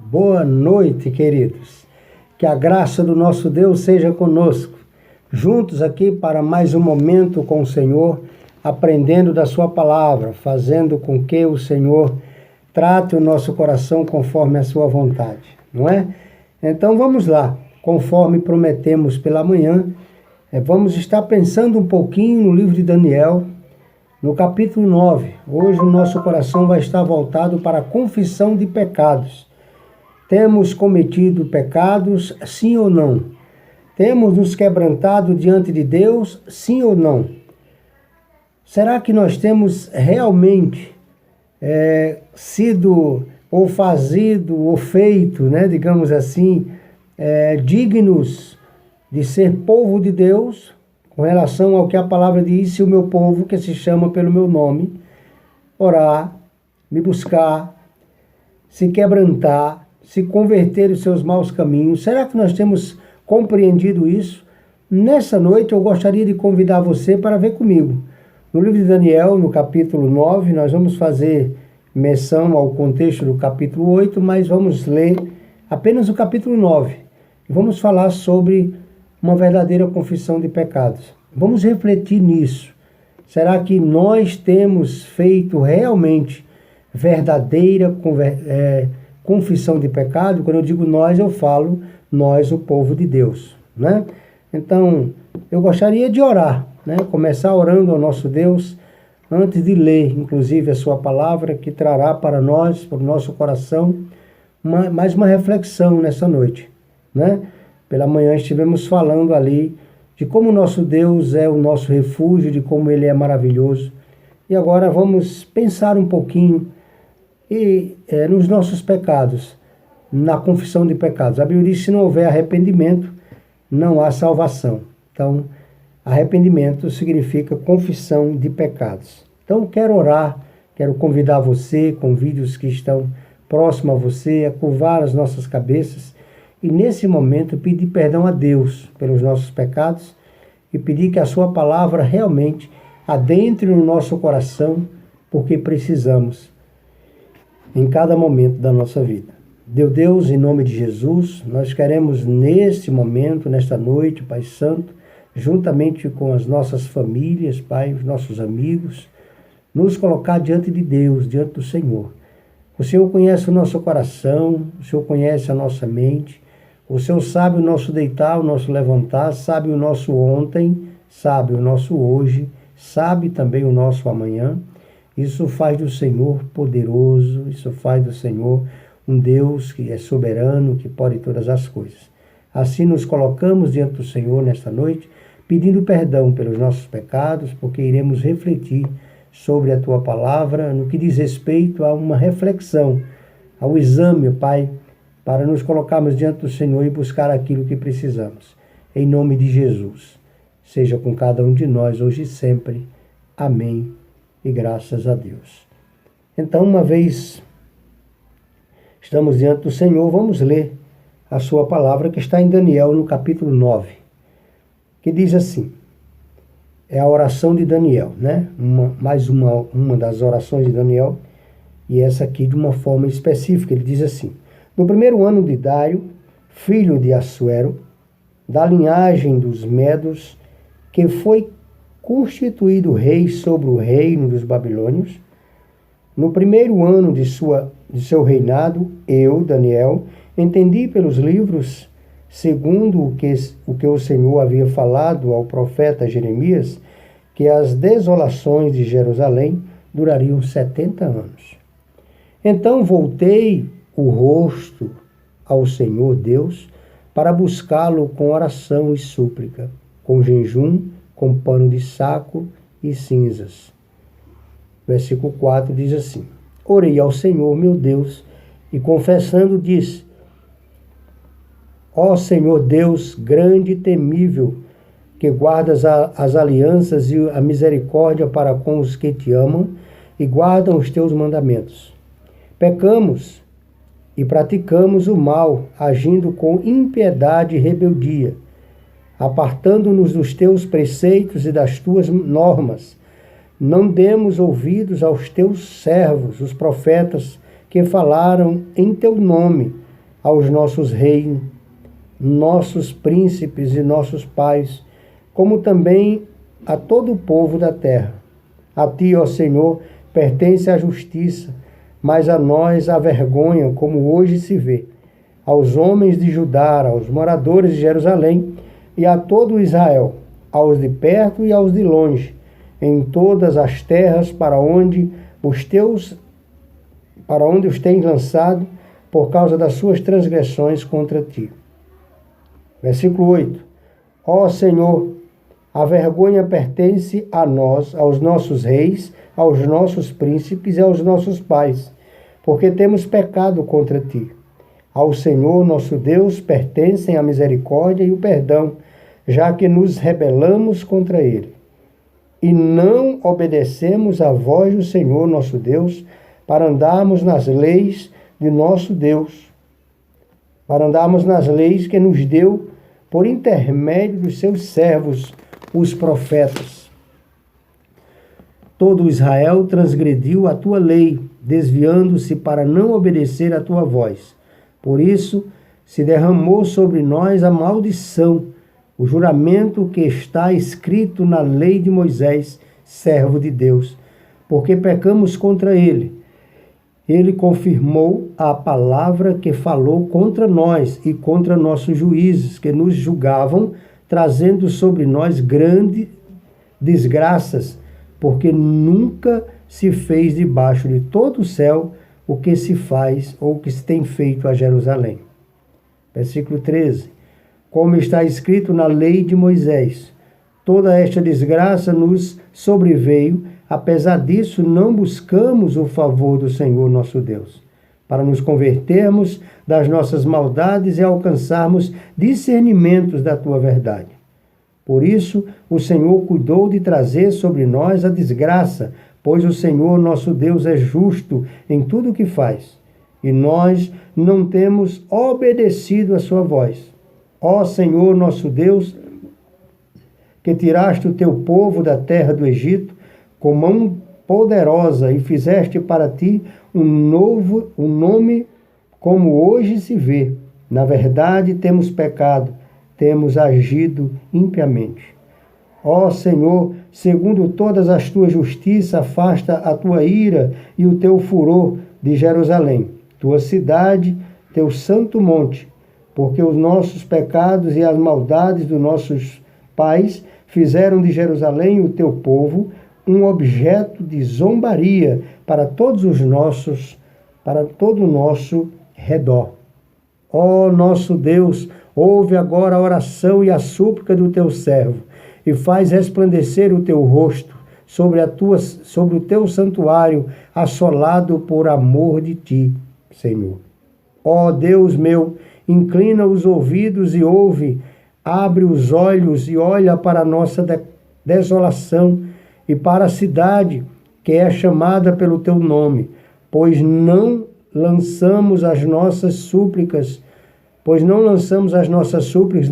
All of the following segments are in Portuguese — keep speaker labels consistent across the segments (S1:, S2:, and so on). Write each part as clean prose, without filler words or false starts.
S1: Boa noite, queridos. Que a graça do nosso Deus seja conosco. Juntos aqui para mais um momento com o Senhor, aprendendo da sua palavra, fazendo com que o Senhor trate o nosso coração conforme a sua vontade, não é? Então vamos lá, conforme prometemos pela manhã, vamos estar pensando um pouquinho no livro de Daniel, no capítulo 9. Hoje o nosso coração vai estar voltado para a confissão de pecados. Temos cometido pecados, sim ou não? Temos nos quebrantado diante de Deus, sim ou não? Será que nós temos realmente sido ou fazido ou feito, digamos assim, dignos de ser povo de Deus, com relação ao que a palavra diz: se o meu povo, que se chama pelo meu nome, orar, me buscar, se quebrantar, se converter os seus maus caminhos. Será que nós temos compreendido isso? Nessa noite eu gostaria de convidar você para ver comigo. No livro de Daniel, no capítulo 9, nós vamos fazer menção ao contexto do capítulo 8, mas vamos ler apenas o capítulo 9. E vamos falar sobre uma verdadeira confissão de pecados. Vamos refletir nisso. Será que nós temos feito realmente verdadeira confissão de pecado? Quando eu digo nós, eu falo nós, o povo de Deus, né? Então, eu gostaria de orar, começar orando ao nosso Deus, antes de ler, inclusive, a sua palavra, que trará para nós, para o nosso coração, mais uma reflexão nessa noite, né? Pela manhã estivemos falando ali de como o nosso Deus é o nosso refúgio, de como Ele é maravilhoso. E agora vamos pensar um pouquinho nos nossos pecados, na confissão de pecados. A Bíblia diz que se não houver arrependimento, não há salvação. Então, arrependimento significa confissão de pecados. Então, quero orar, quero convidar você, convídeos que estão próximos a você, a curvar as nossas cabeças e, nesse momento, pedir perdão a Deus pelos nossos pecados e pedir que a sua palavra realmente adentre no nosso coração, porque precisamos em cada momento da nossa vida. Deus, em nome de Jesus, nós queremos neste momento, nesta noite, Pai Santo, juntamente com as nossas famílias, Pai, os nossos amigos, nos colocar diante de Deus, diante do Senhor. O Senhor conhece o nosso coração, o Senhor conhece a nossa mente, o Senhor sabe o nosso deitar, o nosso levantar, sabe o nosso ontem, sabe o nosso hoje, sabe também o nosso amanhã. Isso faz do Senhor poderoso, isso faz do Senhor um Deus que é soberano, que pode todas as coisas. Assim nos colocamos diante do Senhor nesta noite, pedindo perdão pelos nossos pecados, porque iremos refletir sobre a Tua palavra no que diz respeito a uma reflexão, ao exame, Pai, para nos colocarmos diante do Senhor e buscar aquilo que precisamos. Em nome de Jesus, seja com cada um de nós hoje e sempre. Amém e graças a Deus. Então, uma vez estamos diante do Senhor, vamos ler a sua palavra que está em Daniel, no capítulo 9, que diz assim, é a oração de Daniel, mais uma das orações de Daniel, e essa aqui de uma forma específica. Ele diz assim: no primeiro ano de Dário, filho de Assuero, da linhagem dos Medos, que foi constituído rei sobre o reino dos Babilônios, no primeiro ano de seu reinado, eu, Daniel, entendi pelos livros, segundo o que o Senhor havia falado ao profeta Jeremias, que as desolações de Jerusalém durariam 70 anos. Então voltei o rosto ao Senhor Deus para buscá-lo com oração e súplica, com jejum, com pano de saco e cinzas. Versículo 4 diz assim: orei ao Senhor meu Deus e confessando disse: ó Senhor Deus grande e temível, que guardas as alianças e a misericórdia para com os que te amam e guardam os teus mandamentos. Pecamos e praticamos o mal, agindo com impiedade e rebeldia, apartando-nos dos teus preceitos e das tuas normas. Não demos ouvidos aos teus servos, os profetas, que falaram em teu nome, aos nossos reis, nossos príncipes e nossos pais, como também a todo o povo da terra. A ti, ó Senhor, pertence a justiça, mas a nós a vergonha, como hoje se vê. Aos homens de Judá, aos moradores de Jerusalém e a todo Israel, aos de perto e aos de longe, em todas as terras para onde os tens lançado por causa das suas transgressões contra ti. Versículo 8. Ó Senhor, a vergonha pertence a nós, aos nossos reis, aos nossos príncipes e aos nossos pais, porque temos pecado contra ti. Ao Senhor nosso Deus pertencem a misericórdia e o perdão, já que nos rebelamos contra ele. E não obedecemos à voz do Senhor nosso Deus para andarmos nas leis de nosso Deus, para andarmos nas leis que nos deu por intermédio dos seus servos, os profetas. Todo Israel transgrediu a tua lei, desviando-se para não obedecer à tua voz. Por isso, se derramou sobre nós a maldição, o juramento que está escrito na lei de Moisés, servo de Deus, porque pecamos contra ele. Ele confirmou a palavra que falou contra nós e contra nossos juízes, que nos julgavam, trazendo sobre nós grandes desgraças, porque nunca se fez debaixo de todo o céu o que se faz ou o que se tem feito a Jerusalém. Versículo 13. Como está escrito na lei de Moisés, toda esta desgraça nos sobreveio, apesar disso não buscamos o favor do Senhor nosso Deus, para nos convertermos das nossas maldades e alcançarmos discernimentos da tua verdade. Por isso, o Senhor cuidou de trazer sobre nós a desgraça, pois o Senhor nosso Deus é justo em tudo o que faz, e nós não temos obedecido a sua voz. Ó Senhor nosso Deus, que tiraste o teu povo da terra do Egito com mão poderosa e fizeste para ti um nome como hoje se vê. Na verdade, temos pecado, temos agido impiamente. Ó Senhor, segundo todas as tuas justiças, afasta a tua ira e o teu furor de Jerusalém, tua cidade, teu santo monte, porque os nossos pecados e as maldades dos nossos pais fizeram de Jerusalém o teu povo um objeto de zombaria para todo o nosso redor. Ó nosso Deus, ouve agora a oração e a súplica do teu servo, e faz resplandecer o teu rosto sobre o teu santuário, assolado por amor de ti, Senhor. Ó Deus meu, inclina os ouvidos e ouve, abre os olhos e olha para a nossa desolação e para a cidade que é chamada pelo teu nome, pois não lançamos as nossas súplicas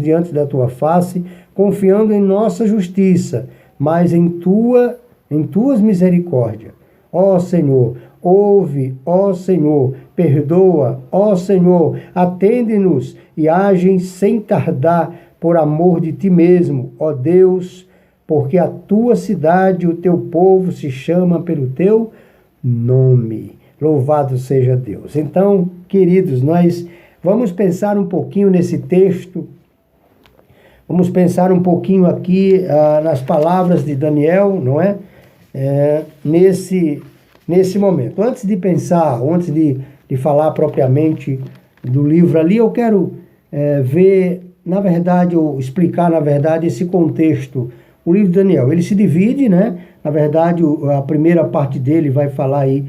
S1: diante da tua face, confiando em nossa justiça, mas em tuas misericórdias. Ó Senhor, ouve, ó Senhor, perdoa, ó Senhor, atende-nos e age sem tardar por amor de ti mesmo, ó Deus, porque a tua cidade e o teu povo se chama pelo teu nome. Louvado seja Deus. Então, queridos, nós vamos pensar um pouquinho nesse texto, vamos pensar um pouquinho aqui nas palavras de Daniel, não é? Nesse momento. Antes de falar propriamente do livro ali, eu quero ver, na verdade, ou explicar, na verdade, esse contexto. O livro de Daniel, ele se divide, né? Na verdade, a primeira parte dele vai falar aí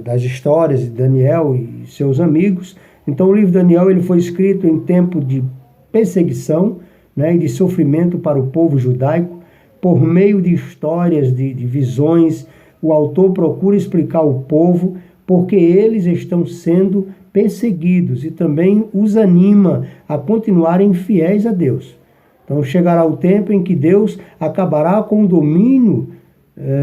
S1: das histórias de Daniel e seus amigos. Então, o livro de Daniel ele foi escrito em tempo de perseguição, né, e de sofrimento para o povo judaico. Por meio de histórias, de visões, o autor procura explicar ao povo porque eles estão sendo perseguidos e também os anima a continuarem fiéis a Deus. Então chegará o tempo em que Deus acabará com o domínio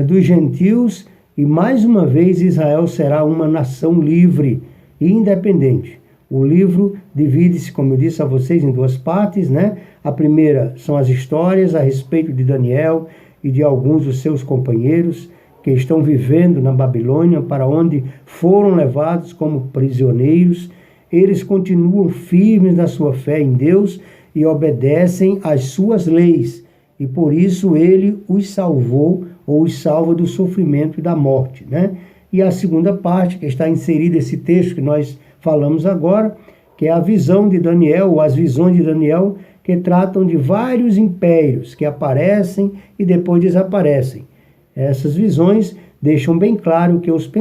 S1: dos gentios e mais uma vez Israel será uma nação livre e independente. O livro divide-se, como eu disse a vocês, em duas partes, né? A primeira são as histórias a respeito de Daniel e de alguns dos seus companheiros que estão vivendo na Babilônia, para onde foram levados como prisioneiros. Eles continuam firmes na sua fé em Deus e obedecem às suas leis. E por isso ele os salvou, ou os salva do sofrimento e da morte, né? E a segunda parte, que está inserida esse texto que nós falamos agora, que é a visão de Daniel, ou as visões de Daniel, que tratam de vários impérios que aparecem e depois desaparecem. Essas visões deixam bem claro que os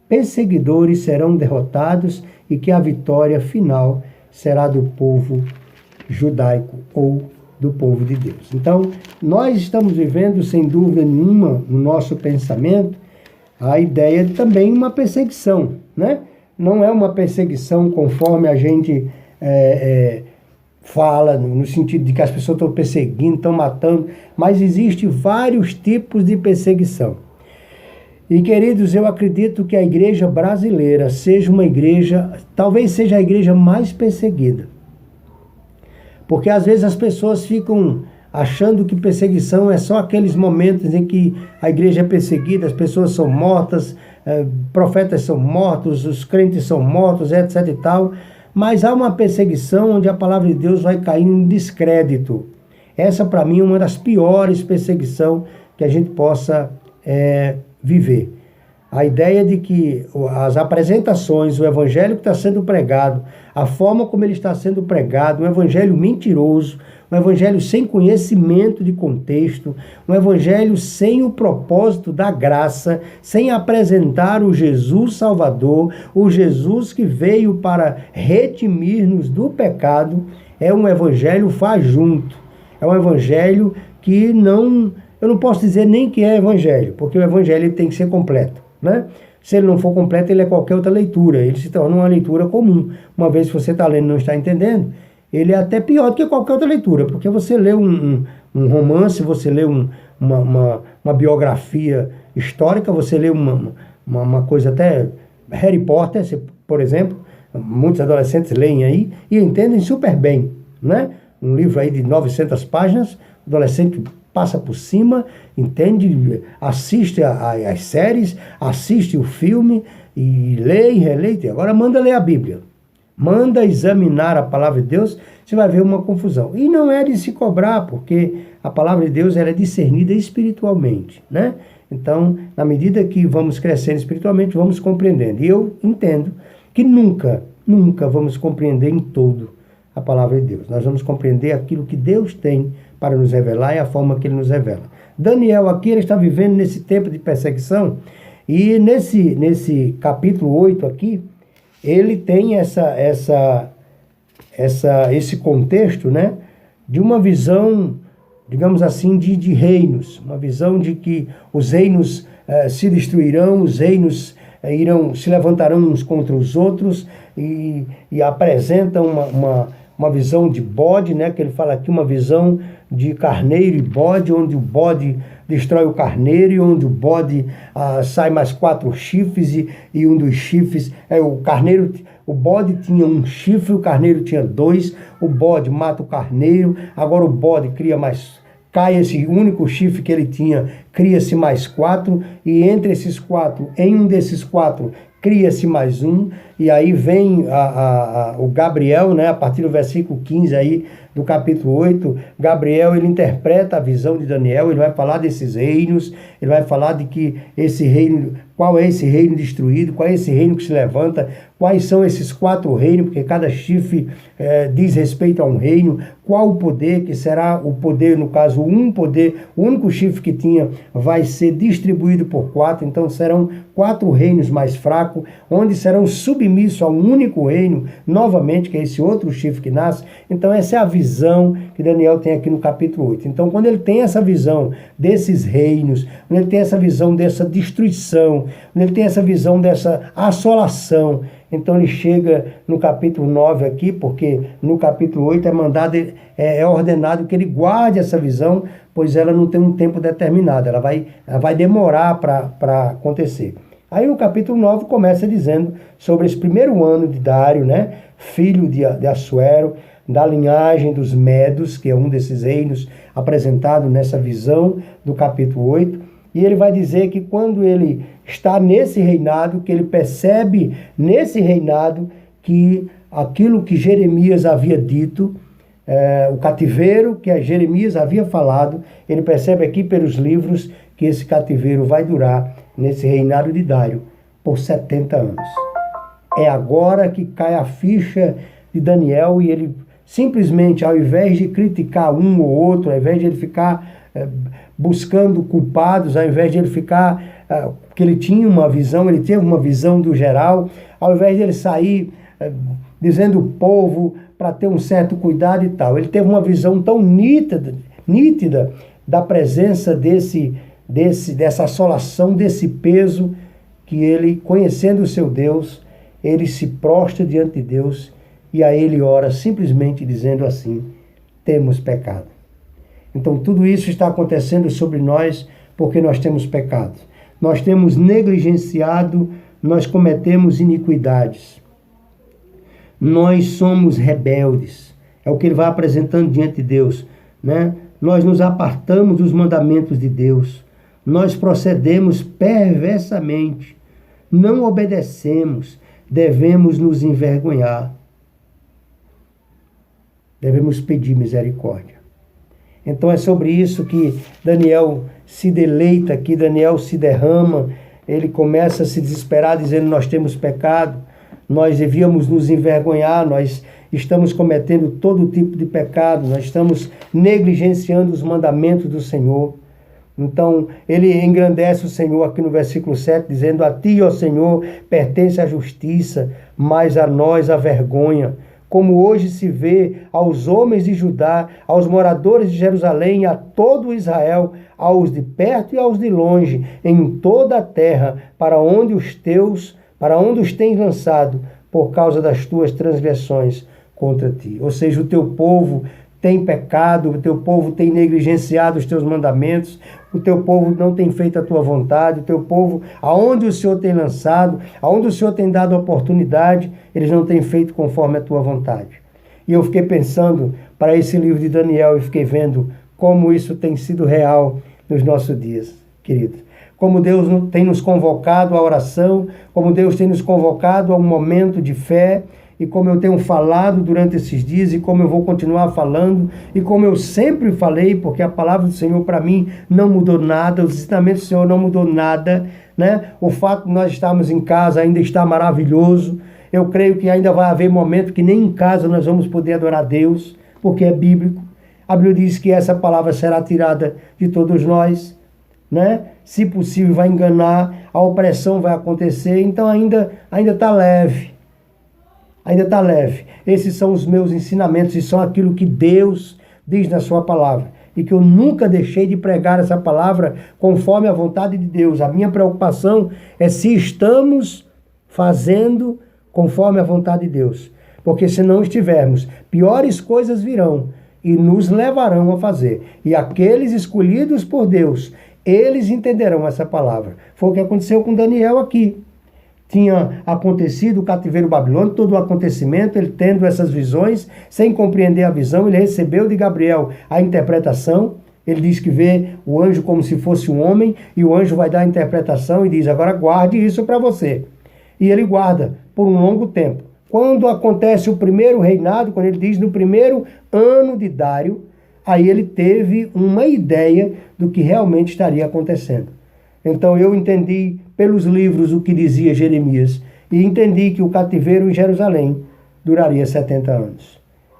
S1: perseguidores serão derrotados e que a vitória final será do povo judaico ou do povo de Deus. Então, nós estamos vivendo, sem dúvida nenhuma, no nosso pensamento, a ideia de também uma perseguição, né? Não é uma perseguição conforme a gente fala, no sentido de que as pessoas estão perseguindo, estão matando, mas existem vários tipos de perseguição. E, queridos, eu acredito que a igreja brasileira seja uma igreja, talvez seja a igreja mais perseguida. Porque às vezes as pessoas ficam achando que perseguição é só aqueles momentos em que a igreja é perseguida, as pessoas são mortas, profetas são mortos, os crentes são mortos, etc e tal. Mas há uma perseguição onde a palavra de Deus vai cair em descrédito. Essa, para mim, é uma das piores perseguições que a gente possa viver. A ideia de que as apresentações, o evangelho que está sendo pregado, a forma como ele está sendo pregado, um evangelho mentiroso, um evangelho sem conhecimento de contexto, um evangelho sem o propósito da graça, sem apresentar o Jesus Salvador, o Jesus que veio para redimir-nos do pecado, é um evangelho fajuto, é um evangelho que eu não posso dizer nem que é evangelho, porque o evangelho tem que ser completo, né? Se ele não for completo, ele é qualquer outra leitura, ele se torna uma leitura comum. Uma vez que você está lendo e não está entendendo, ele é até pior do que qualquer outra leitura, porque você lê um romance, você lê uma biografia histórica, você lê uma coisa até Harry Potter, por exemplo, muitos adolescentes leem aí e entendem super bem, né? Um livro aí de 900 páginas, o adolescente passa por cima, entende, assiste às séries, assiste o filme e lê e relê. Agora manda ler a Bíblia. Manda examinar a palavra de Deus, você vai ver uma confusão. E não é de se cobrar, porque a palavra de Deus ela é discernida espiritualmente, né? Então, na medida que vamos crescendo espiritualmente, vamos compreendendo. E eu entendo que nunca vamos compreender em todo a palavra de Deus. Nós vamos compreender aquilo que Deus tem para nos revelar e a forma que ele nos revela. Daniel aqui, ele está vivendo nesse tempo de perseguição, e nesse capítulo 8 aqui, ele tem esse contexto, né, de uma visão, digamos assim, de reinos, uma visão de que os reinos se destruirão, os reinos se levantarão uns contra os outros, e apresenta uma visão de bode, né, que ele fala aqui, uma visão de carneiro e bode, onde o bode destrói o carneiro, e onde o bode sai mais 4 chifres, e um dos chifres, o bode tinha um chifre, o carneiro tinha 2, o bode mata o carneiro, agora o bode cai esse único chifre que ele tinha, cria-se mais 4, e entre esses 4, em um desses 4, cria-se mais um, e aí vem o Gabriel, né, a partir do versículo 15 aí, do capítulo 8, Gabriel, ele interpreta a visão de Daniel, ele vai falar desses reinos, ele vai falar de que esse reino, qual é esse reino destruído, qual é esse reino que se levanta, quais são esses 4 reinos, porque cada chifre diz respeito a um reino, qual o poder, que será o poder, no caso, o único chifre que tinha vai ser distribuído por 4, então serão 4 reinos mais fracos, onde serão submissos a um único reino, novamente, que é esse outro chifre que nasce. Então essa é a visão que Daniel tem aqui no capítulo 8. Então quando ele tem essa visão desses reinos, quando ele tem essa visão dessa destruição, quando ele tem essa visão dessa assolação, então ele chega no capítulo 9 aqui, porque no capítulo 8 é ordenado que ele guarde essa visão, pois ela não tem um tempo determinado, ela vai demorar para acontecer. Aí no capítulo 9 começa dizendo sobre esse primeiro ano de Dário, né? Filho de Assuero, da linhagem dos Medos, que é um desses reinos apresentado nessa visão do capítulo 8. E ele vai dizer que quando ele está nesse reinado, que ele percebe nesse reinado que aquilo que Jeremias havia dito, o cativeiro que Jeremias havia falado, ele percebe aqui pelos livros que esse cativeiro vai durar nesse reinado de Dário por 70 anos. É agora que cai a ficha de Daniel e ele simplesmente, ao invés de criticar um ou outro, ao invés de ele ficar buscando culpados, ao invés de ele ficar, porque ele tinha uma visão, ele teve uma visão do geral, ao invés de ele sair dizendo o povo para ter um certo cuidado e tal, ele teve uma visão tão nítida da presença dessa assolação, desse peso, que ele, conhecendo o seu Deus, ele se prostra diante de Deus e a ele ora simplesmente dizendo assim: temos pecado. Então tudo isso está acontecendo sobre nós porque nós temos pecado. Nós temos negligenciado, nós cometemos iniquidades. Nós somos rebeldes. É o que ele vai apresentando diante de Deus, né? Nós nos apartamos dos mandamentos de Deus. Nós procedemos perversamente. Não obedecemos. Devemos nos envergonhar. Devemos pedir misericórdia. Então é sobre isso que Daniel se deleita, que Daniel se derrama. Ele começa a se desesperar dizendo: nós temos pecado, nós devíamos nos envergonhar, nós estamos cometendo todo tipo de pecado, nós estamos negligenciando os mandamentos do Senhor. Então ele engrandece o Senhor aqui no versículo 7, dizendo: a ti, ó Senhor, pertence a justiça, mas a nós a vergonha. Como hoje se vê aos homens de Judá, aos moradores de Jerusalém, a todo Israel, aos de perto e aos de longe, em toda a terra, para onde os tens lançado, por causa das tuas transgressões contra ti. Ou seja, o teu povo tem pecado, o teu povo tem negligenciado os teus mandamentos, o teu povo não tem feito a tua vontade, o teu povo, aonde o Senhor tem lançado, aonde o Senhor tem dado oportunidade, eles não têm feito conforme a tua vontade. E eu fiquei pensando para esse livro de Daniel e fiquei vendo como isso tem sido real nos nossos dias, queridos. Como Deus tem nos convocado à oração, como Deus tem nos convocado a um momento de fé, e como eu tenho falado durante esses dias, e como eu vou continuar falando, e como eu sempre falei, porque a palavra do Senhor para mim não mudou nada, os ensinamentos do Senhor não mudou nada, né? O fato de nós estarmos em casa ainda está maravilhoso. Eu creio que ainda vai haver momento que nem em casa nós vamos poder adorar a Deus, porque é bíblico. A Bíblia diz que essa palavra será tirada de todos nós, né? Se possível vai enganar, a opressão vai acontecer, então ainda está leve. Ainda está leve. Esses são os meus ensinamentos e são aquilo que Deus diz na sua palavra. E que eu nunca deixei de pregar essa palavra conforme a vontade de Deus. A minha preocupação é se estamos fazendo conforme a vontade de Deus. Porque se não estivermos, piores coisas virão e nos levarão a fazer. E aqueles escolhidos por Deus, eles entenderão essa palavra. Foi o que aconteceu com Daniel aqui. Tinha acontecido o cativeiro babilônico, todo o acontecimento, ele tendo essas visões, sem compreender a visão, ele recebeu de Gabriel a interpretação. Ele diz que vê o anjo como se fosse um homem, e o anjo vai dar a interpretação e diz: agora guarde isso para você. E ele guarda por um longo tempo. Quando acontece o primeiro reinado, quando ele diz no primeiro ano de Dário, aí ele teve uma ideia do que realmente estaria acontecendo. Então eu entendi pelos livros o que dizia Jeremias e entendi que o cativeiro em Jerusalém duraria 70 anos.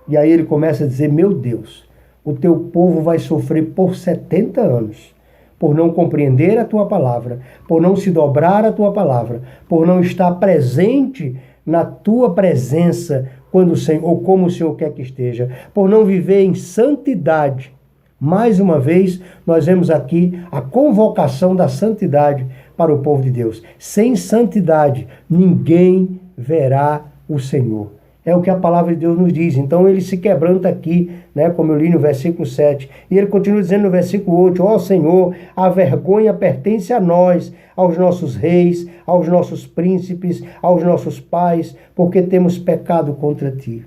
S1: E aí ele começa a dizer: meu Deus, o teu povo vai sofrer por 70 anos, por não compreender a tua palavra, por não se dobrar a tua palavra, por não estar presente na tua presença quando o Senhor, ou como o Senhor quer que esteja, por não viver em santidade. Mais uma vez, nós vemos aqui a convocação da santidade para o povo de Deus. Sem santidade, ninguém verá o Senhor. É o que a palavra de Deus nos diz. Então ele se quebranta aqui, né, como eu li no versículo 7. E ele continua dizendo no versículo 8, ó Senhor, a vergonha pertence a nós, aos nossos reis, aos nossos príncipes, aos nossos pais, porque temos pecado contra ti.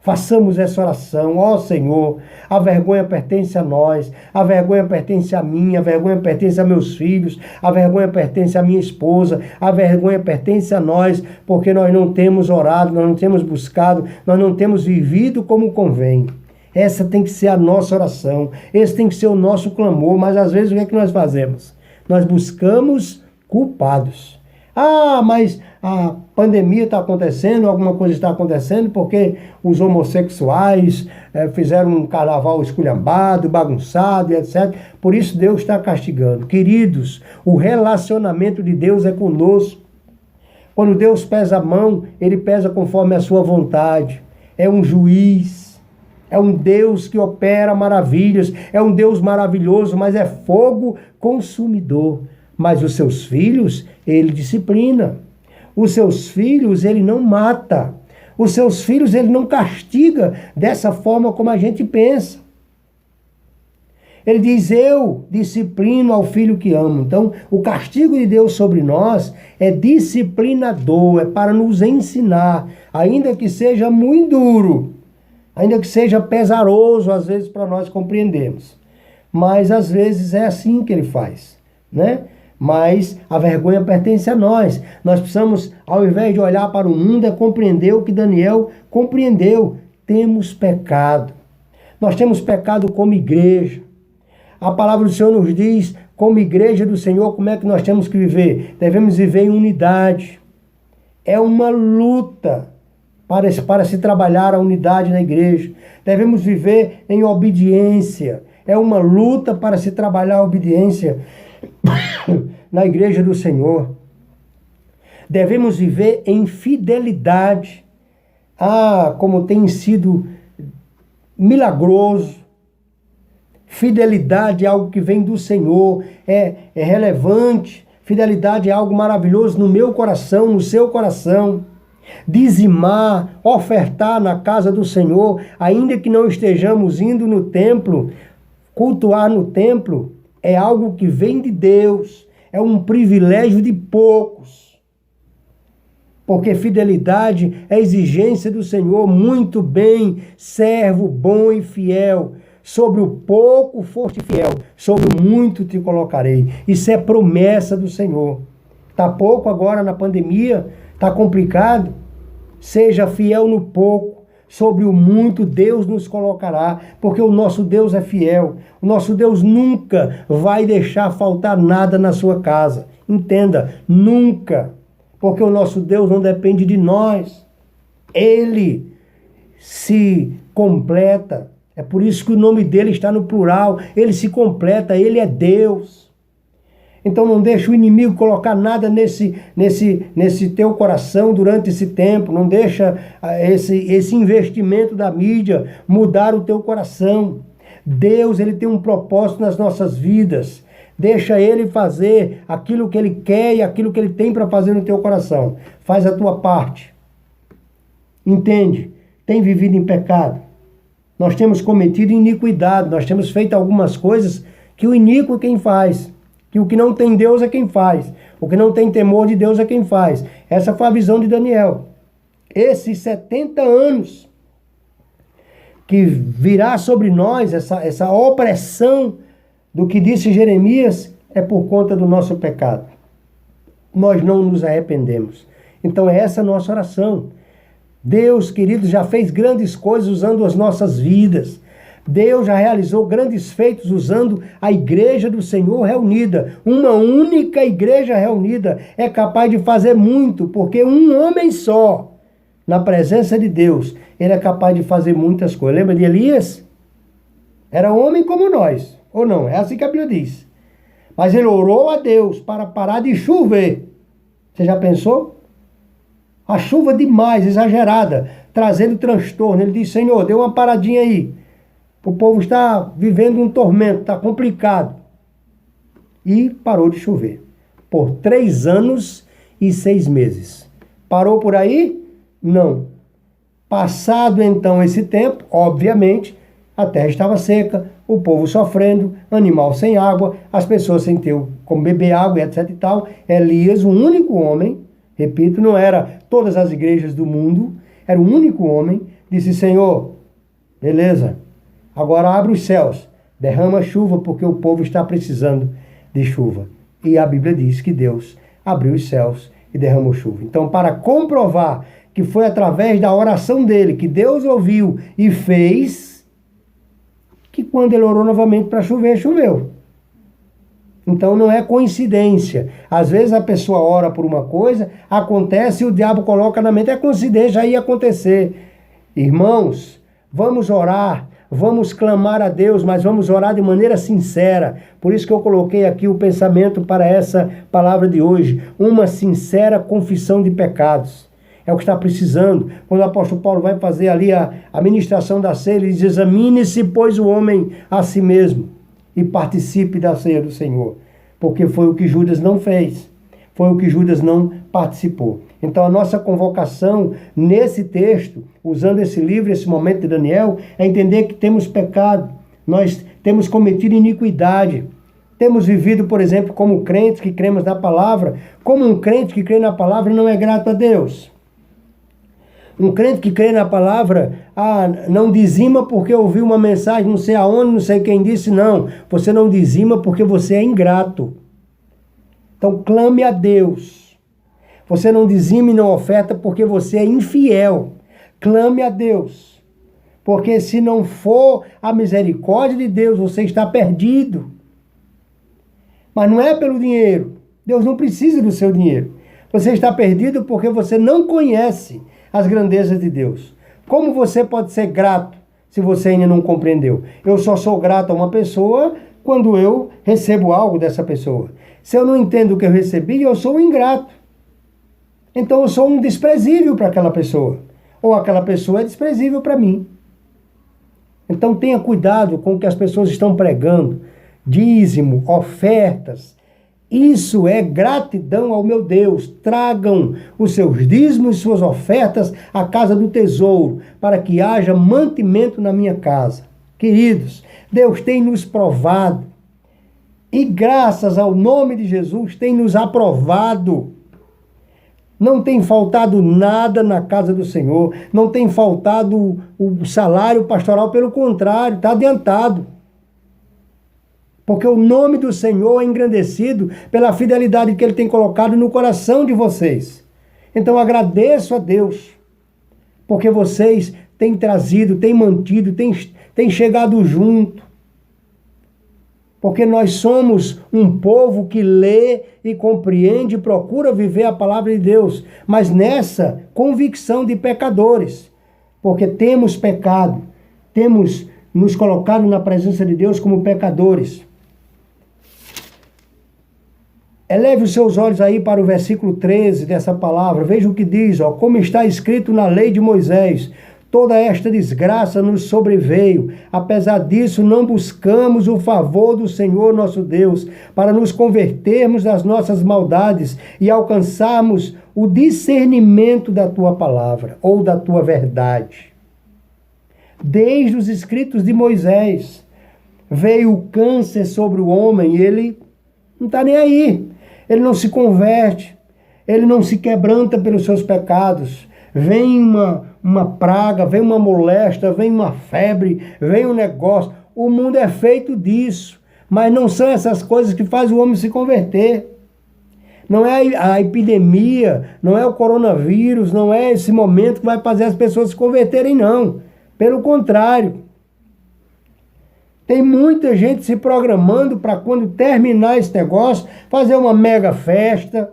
S1: Façamos essa oração, ó Senhor, a vergonha pertence a nós, a vergonha pertence a mim, a vergonha pertence a meus filhos, a vergonha pertence a minha esposa, a vergonha pertence a nós, porque nós não temos orado, nós não temos buscado, nós não temos vivido como convém. Essa tem que ser a nossa oração, esse tem que ser o nosso clamor, mas às vezes o que é que nós fazemos? Nós buscamos culpados. Ah, mas a pandemia está acontecendo, alguma coisa está acontecendo porque os homossexuais fizeram um carnaval esculhambado, bagunçado e etc. Por isso Deus está castigando. Queridos, o relacionamento de Deus é conosco. Quando Deus pesa a mão, Ele pesa conforme a sua vontade. É um juiz, é um Deus que opera maravilhas, é um Deus maravilhoso, mas é fogo consumidor. Mas os seus filhos, Ele disciplina. Os seus filhos, Ele não mata. Os seus filhos, Ele não castiga dessa forma como a gente pensa. Ele diz, eu disciplino ao filho que amo. Então, o castigo de Deus sobre nós é disciplinador, é para nos ensinar, ainda que seja muito duro, ainda que seja pesaroso, às vezes, para nós compreendermos. Mas, às vezes, é assim que Ele faz, né? Mas a vergonha pertence a nós. Nós precisamos, ao invés de olhar para o mundo, é compreender o que Daniel compreendeu. Temos pecado. Nós temos pecado como igreja. A palavra do Senhor nos diz, como igreja do Senhor, como é que nós temos que viver? Devemos viver em unidade. É uma luta para se trabalhar a unidade na igreja. Devemos viver em obediência. É uma luta para se trabalhar a obediência na igreja do Senhor. Devemos viver em fidelidade. Ah, como tem sido milagroso. Fidelidade é algo que vem do Senhor, é relevante. Fidelidade é algo maravilhoso no meu coração, no seu coração. Dizimar, ofertar na casa do Senhor, ainda que não estejamos indo no templo, cultuar no templo, é algo que vem de Deus, é um privilégio de poucos. Porque fidelidade é exigência do Senhor. Muito bem, servo bom e fiel. Sobre o pouco foste fiel, sobre o muito te colocarei. Isso é promessa do Senhor. Está pouco agora na pandemia, está complicado. Seja fiel no pouco. Sobre o muito Deus nos colocará, porque o nosso Deus é fiel. O nosso Deus nunca vai deixar faltar nada na sua casa. Entenda, nunca. Porque o nosso Deus não depende de nós. Ele se completa. É por isso que o nome dele está no plural. Ele se completa, ele é Deus. Então não deixa o inimigo colocar nada nesse teu coração durante esse tempo. Não deixa esse investimento da mídia mudar o teu coração. Deus, ele tem um propósito nas nossas vidas. Deixa ele fazer aquilo que ele quer e aquilo que ele tem para fazer no teu coração. Faz a tua parte. Entende? Tem vivido em pecado. Nós temos cometido iniquidade. Nós temos feito algumas coisas que o iníquo é quem faz. Que o que não tem Deus é quem faz. O que não tem temor de Deus é quem faz. Essa foi a visão de Daniel. Esses 70 anos que virá sobre nós, essa opressão do que disse Jeremias, é por conta do nosso pecado. Nós não nos arrependemos. Então é essa a nossa oração. Deus, querido, já fez grandes coisas usando as nossas vidas. Deus já realizou grandes feitos usando a igreja do Senhor reunida. Uma única igreja reunida é capaz de fazer muito, porque um homem só, na presença de Deus, ele é capaz de fazer muitas coisas. Lembra de Elias? Era homem como nós, ou não? É assim que a Bíblia diz. Mas ele orou a Deus para parar de chover. Você já pensou? A chuva demais, exagerada, trazendo transtorno. Ele disse, Senhor, dê uma paradinha aí. O povo está vivendo um tormento, está complicado. E parou de chover. Por 3 anos e 6 meses. Parou por aí? Não. Passado então esse tempo, obviamente, a terra estava seca, o povo sofrendo, animal sem água, as pessoas sem ter como beber água, etc e tal. Elias, o único homem, repito, não era todas as igrejas do mundo, era o único homem, disse: Senhor, beleza, agora abre os céus, derrama chuva, porque o povo está precisando de chuva. E a Bíblia diz que Deus abriu os céus e derramou chuva. Então, para comprovar que foi através da oração dele que Deus ouviu e fez, que quando ele orou novamente para chover, choveu. Então não é coincidência. Às vezes a pessoa ora por uma coisa, acontece e o diabo coloca na mente, é coincidência, aí ia acontecer. Irmãos, vamos orar, vamos clamar a Deus, mas vamos orar de maneira sincera. Por isso que eu coloquei aqui o pensamento para essa palavra de hoje. Uma sincera confissão de pecados. É o que está precisando. Quando o apóstolo Paulo vai fazer ali a ministração da ceia, ele diz: examine-se, pois, o homem a si mesmo e participe da ceia do Senhor. Porque foi o que Judas não fez. Foi o que Judas não participou. Então a nossa convocação nesse texto, usando esse livro, esse momento de Daniel, é entender que temos pecado. Nós temos cometido iniquidade. Temos vivido, por exemplo, como crentes que cremos na palavra. Como um crente que crê na palavra não é grato a Deus. Um crente que crê na palavra, não dizima porque ouviu uma mensagem, não sei aonde, não sei quem disse, não. Você não dizima porque você é ingrato. Então clame a Deus. Você não dizime e não oferta porque você é infiel. Clame a Deus. Porque se não for a misericórdia de Deus, você está perdido. Mas não é pelo dinheiro. Deus não precisa do seu dinheiro. Você está perdido porque você não conhece as grandezas de Deus. Como você pode ser grato se você ainda não compreendeu? Eu só sou grato a uma pessoa quando eu recebo algo dessa pessoa. Se eu não entendo o que eu recebi, eu sou um ingrato. Então eu sou um desprezível para aquela pessoa. Ou aquela pessoa é desprezível para mim. Então tenha cuidado com o que as pessoas estão pregando. Dízimo, ofertas. Isso é gratidão ao meu Deus. Tragam os seus dízimos e suas ofertas à casa do tesouro, para que haja mantimento na minha casa. Queridos, Deus tem nos provado, e graças ao nome de Jesus tem nos aprovado. Não tem faltado nada na casa do Senhor, não tem faltado o salário pastoral, pelo contrário, está adiantado. Porque o nome do Senhor é engrandecido pela fidelidade que Ele tem colocado no coração de vocês. Então agradeço a Deus, porque vocês têm trazido, têm mantido, têm chegado junto. Porque nós somos um povo que lê e compreende e procura viver a palavra de Deus, mas nessa convicção de pecadores. Porque temos pecado, temos nos colocado na presença de Deus como pecadores. Eleve os seus olhos aí para o versículo 13 dessa palavra. Veja o que diz, como está escrito na lei de Moisés: toda esta desgraça nos sobreveio. Apesar disso, não buscamos o favor do Senhor nosso Deus, para nos convertermos das nossas maldades e alcançarmos o discernimento da tua palavra, ou da tua verdade. Desde os escritos de Moisés, veio o câncer sobre o homem, e ele não está nem aí. Ele não se converte, ele não se quebranta pelos seus pecados. Vem uma praga, vem uma moléstia, vem uma febre, vem um negócio. O mundo é feito disso, mas não são essas coisas que fazem o homem se converter. Não é a epidemia, não é o coronavírus, não é esse momento que vai fazer as pessoas se converterem, não. Pelo contrário. Tem muita gente se programando para, quando terminar esse negócio, fazer uma mega festa,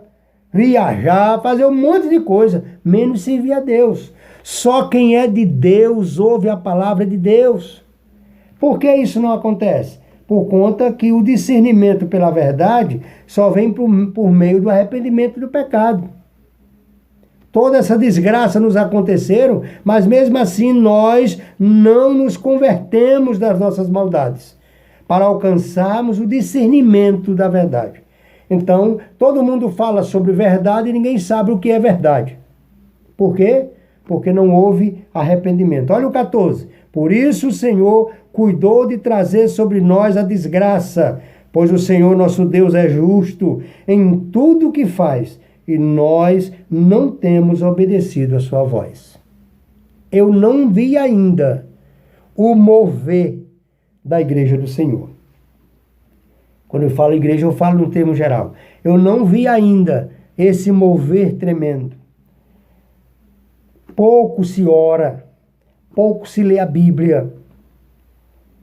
S1: viajar, fazer um monte de coisa, menos servir a Deus. Só quem é de Deus ouve a palavra de Deus. Por que isso não acontece? Por conta que o discernimento pela verdade só vem por meio do arrependimento do pecado. Toda essa desgraça nos aconteceram, mas mesmo assim nós não nos convertemos das nossas maldades, para alcançarmos o discernimento da verdade. Então, todo mundo fala sobre verdade e ninguém sabe o que é verdade. Por quê? porque não houve arrependimento. Olha o 14. Por isso o Senhor cuidou de trazer sobre nós a desgraça, pois o Senhor nosso Deus é justo em tudo o que faz, e nós não temos obedecido a sua voz. Eu não vi ainda o mover da igreja do Senhor. Quando eu falo igreja, eu falo no termo geral. Eu não vi ainda esse mover tremendo. Pouco se ora, pouco se lê a Bíblia,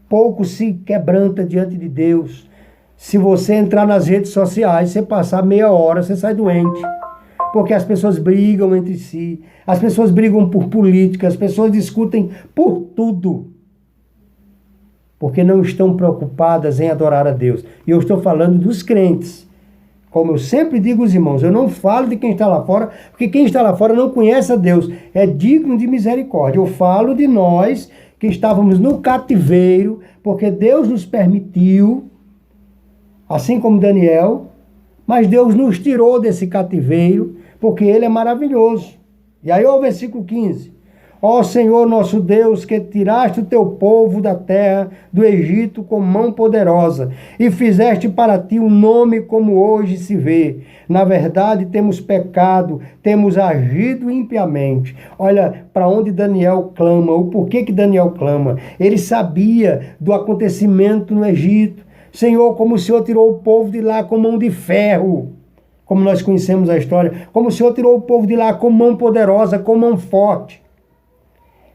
S1: pouco se quebranta diante de Deus. Se você entrar nas redes sociais, você passar meia hora, você sai doente. Porque as pessoas brigam entre si, as pessoas brigam por política, as pessoas discutem por tudo. Porque não estão preocupadas em adorar a Deus. E eu estou falando dos crentes. Como eu sempre digo aos irmãos, eu não falo de quem está lá fora, porque quem está lá fora não conhece a Deus, é digno de misericórdia. Eu falo de nós que estávamos no cativeiro, porque Deus nos permitiu, assim como Daniel, mas Deus nos tirou desse cativeiro, porque Ele é maravilhoso. E aí, ó, o versículo 15. Ó Senhor nosso Deus, que tiraste o teu povo da terra do Egito com mão poderosa e fizeste para ti um nome como hoje se vê. Na verdade, temos pecado, temos agido impiamente. Olha para onde Daniel clama, o porquê que Daniel clama. Ele sabia do acontecimento no Egito. Senhor, como o Senhor tirou o povo de lá com mão de ferro, como nós conhecemos a história, como o Senhor tirou o povo de lá com mão poderosa, com mão forte.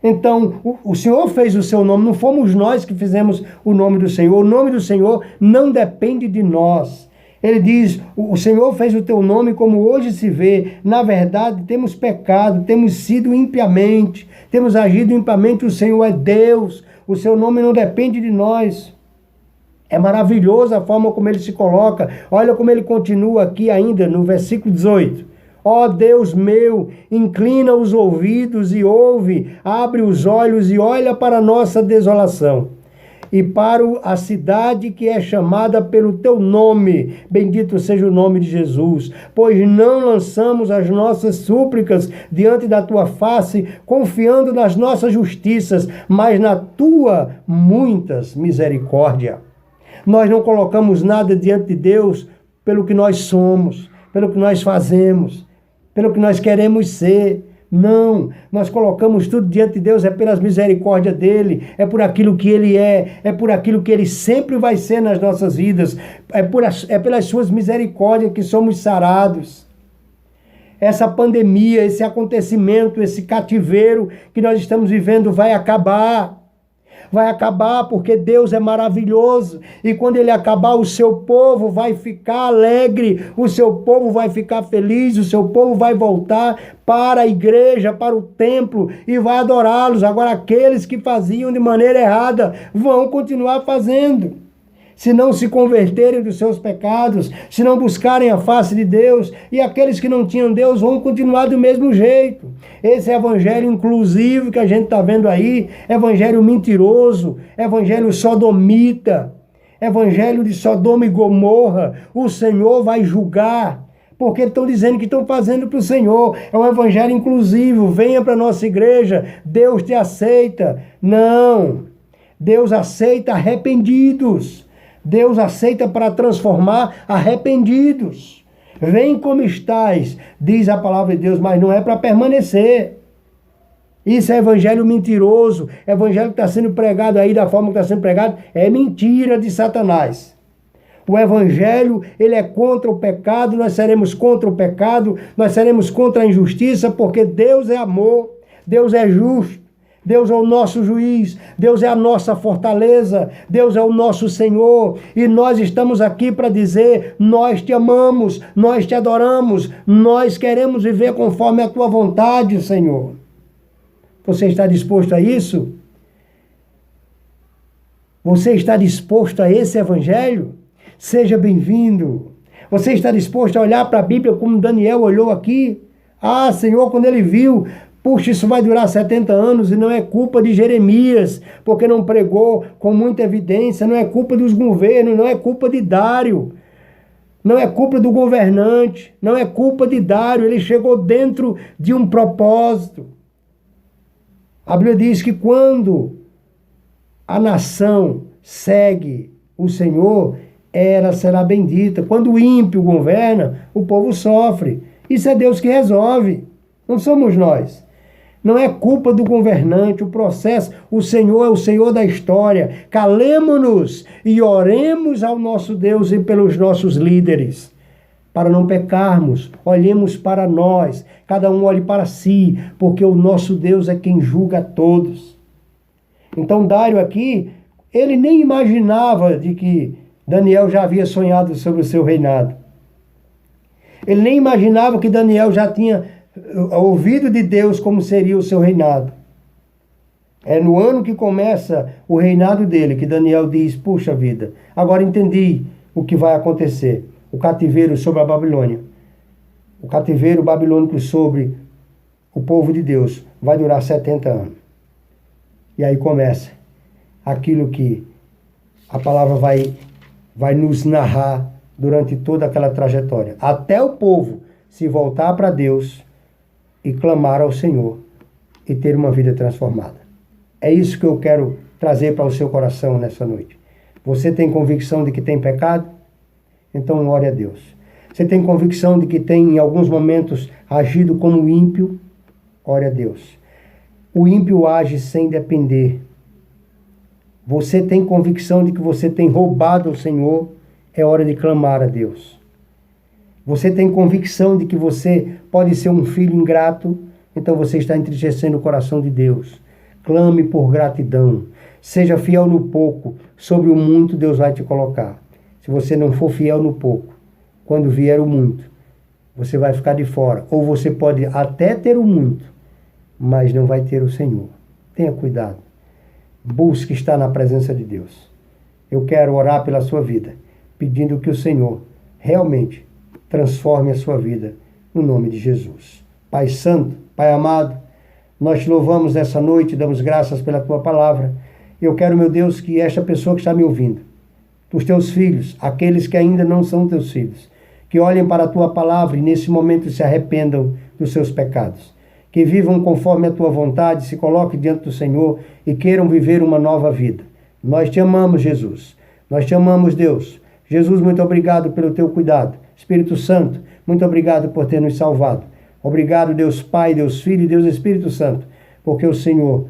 S1: Então, o Senhor fez o seu nome, não fomos nós que fizemos o nome do Senhor. O nome do Senhor não depende de nós. Ele diz, o Senhor fez o teu nome como hoje se vê. Na verdade, temos pecado, temos sido impiamente, temos agido impiamente. O Senhor é Deus, o seu nome não depende de nós. É maravilhosa a forma como ele se coloca. Olha como ele continua aqui ainda no versículo 18. Ó Deus meu, inclina os ouvidos e ouve, abre os olhos e olha para a nossa desolação e para a cidade que é chamada pelo teu nome. Bendito seja o nome de Jesus, pois não lançamos as nossas súplicas diante da tua face, confiando nas nossas justiças, mas na tua muitas misericórdia. Nós não colocamos nada diante de Deus pelo que nós somos, pelo que nós fazemos, pelo que nós queremos ser. Não, nós colocamos tudo diante de Deus, é pelas misericórdias dele, é por aquilo que ele é por aquilo que ele sempre vai ser nas nossas vidas, é pelas suas misericórdias que somos sarados. Essa pandemia, esse acontecimento, esse cativeiro que nós estamos vivendo vai acabar. Vai acabar porque Deus é maravilhoso. E quando ele acabar, o seu povo vai ficar alegre, o seu povo vai ficar feliz, o seu povo vai voltar para a igreja, para o templo e vai adorá-los. Agora, aqueles que faziam de maneira errada vão continuar fazendo. Se não se converterem dos seus pecados, se não buscarem a face de Deus, e aqueles que não tinham Deus vão continuar do mesmo jeito. Esse evangelho inclusivo que a gente está vendo aí, evangelho mentiroso, evangelho sodomita, evangelho de Sodoma e Gomorra, o Senhor vai julgar, porque estão dizendo que estão fazendo para o Senhor. É um evangelho inclusivo, venha para a nossa igreja, Deus te aceita. Não, Deus aceita arrependidos. Deus aceita para transformar arrependidos. Vem como estás, diz a palavra de Deus, mas não é para permanecer. Isso é evangelho mentiroso, evangelho que está sendo pregado aí da forma que está sendo pregado, é mentira de Satanás. O evangelho, ele é contra o pecado, nós seremos contra o pecado, nós seremos contra a injustiça, porque Deus é amor, Deus é justo. Deus é o nosso juiz, Deus é a nossa fortaleza, Deus é o nosso Senhor, e nós estamos aqui para dizer, nós te amamos, nós te adoramos, nós queremos viver conforme a tua vontade, Senhor. Você está disposto a isso? Você está disposto a esse evangelho? Seja bem-vindo. Você está disposto a olhar para a Bíblia como Daniel olhou aqui? Ah, Senhor, quando ele viu, puxa, isso vai durar 70 anos e não é culpa de Jeremias, porque não pregou com muita evidência, não é culpa dos governos, não é culpa de Dário, não é culpa do governante, não é culpa de Dário, ele chegou dentro de um propósito. A Bíblia diz que quando a nação segue o Senhor, ela será bendita. Quando o ímpio governa, o povo sofre. Isso é Deus que resolve, não somos nós. Não é culpa do governante, o processo. O Senhor é o Senhor da história. Calemo-nos e oremos ao nosso Deus e pelos nossos líderes, para não pecarmos. Olhemos para nós, cada um olhe para si, porque o nosso Deus é quem julga a todos. Então Dário aqui, ele nem imaginava de que Daniel já havia sonhado sobre o seu reinado. Ele nem imaginava que Daniel já tinha ouvido de Deus como seria o seu reinado. É no ano que começa o reinado dele que Daniel diz, puxa vida, agora entendi o que vai acontecer. O cativeiro sobre a Babilônia. O cativeiro babilônico sobre o povo de Deus vai durar 70 anos. E aí começa aquilo que a palavra vai nos narrar durante toda aquela trajetória. Até o povo se voltar para Deus e clamar ao Senhor e ter uma vida transformada. É isso que eu quero trazer para o seu coração nessa noite. Você tem convicção de que tem pecado? Então ore a Deus. Você tem convicção de que tem em alguns momentos agido como ímpio? Ore a Deus. O ímpio age sem depender. Você tem convicção de que você tem roubado ao Senhor? É hora de clamar a Deus. Você tem convicção de que você pode ser um filho ingrato? Então você está entristecendo o coração de Deus. Clame por gratidão. Seja fiel no pouco. Sobre o muito Deus vai te colocar. Se você não for fiel no pouco, quando vier o muito, você vai ficar de fora. Ou você pode até ter o muito, mas não vai ter o Senhor. Tenha cuidado. Busque estar na presença de Deus. Eu quero orar pela sua vida, pedindo que o Senhor realmente transforme a sua vida, no nome de Jesus. Pai Santo, Pai amado, nós te louvamos nessa noite, damos graças pela tua palavra. Eu quero, meu Deus, que esta pessoa que está me ouvindo, os teus filhos, aqueles que ainda não são teus filhos, que olhem para a tua palavra e nesse momento se arrependam dos seus pecados, que vivam conforme a tua vontade, se coloquem diante do Senhor e queiram viver uma nova vida. Nós te amamos, Jesus. Nós te amamos, Deus. Jesus, muito obrigado pelo teu cuidado. Espírito Santo, muito obrigado por ter nos salvado. Obrigado, Deus Pai, Deus Filho e Deus Espírito Santo, porque o Senhor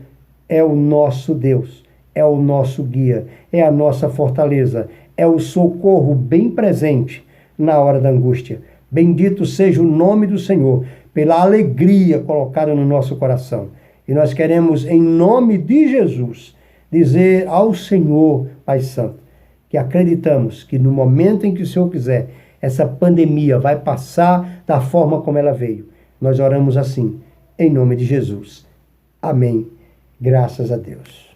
S1: é o nosso Deus, é o nosso guia, é a nossa fortaleza, é o socorro bem presente na hora da angústia. Bendito seja o nome do Senhor, pela alegria colocada no nosso coração. E nós queremos, em nome de Jesus, dizer ao Senhor, Pai Santo, que acreditamos que no momento em que o Senhor quiser, essa pandemia vai passar da forma como ela veio. Nós oramos assim, em nome de Jesus. Amém. Graças a Deus.